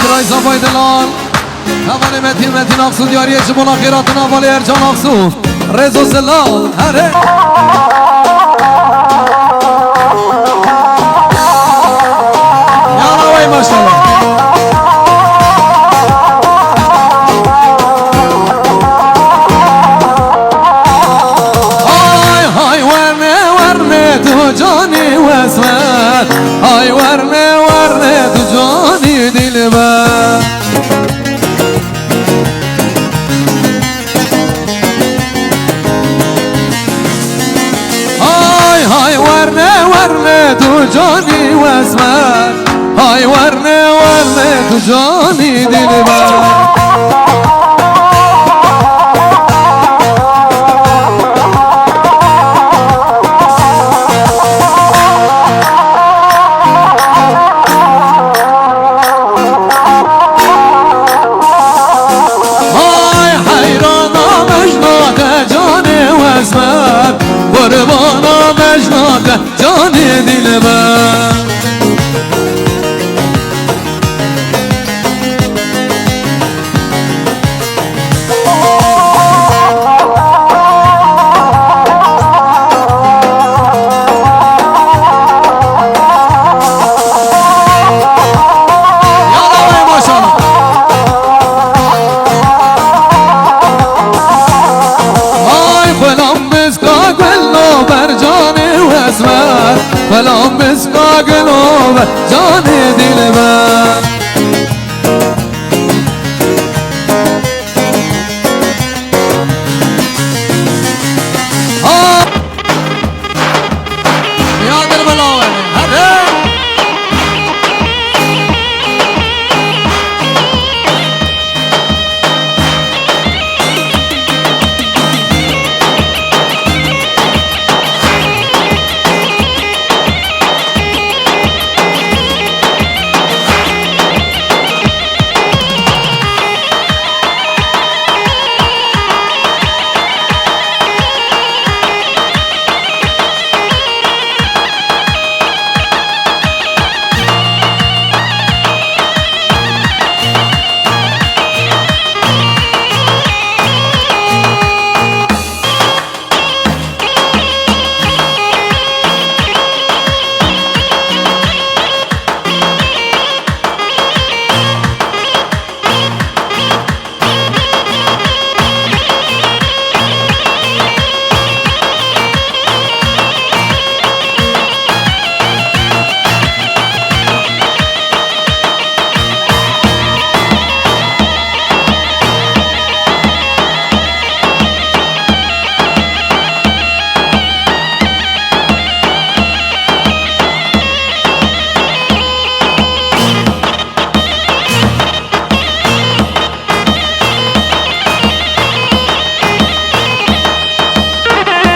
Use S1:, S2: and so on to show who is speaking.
S1: رایزا فایدلال اولی متین اقصود یاری جبونا خیراتنا اولی ارجان اقصود رزو زلال هره یالا وی ماشالله تو جانی واسمت های ورنه تو جانی دلبر های ورنه تو جانی واسمت های ورنه تو جانی دلبر قربانا مجناك جاني دلبر فلان بسکا گلو جان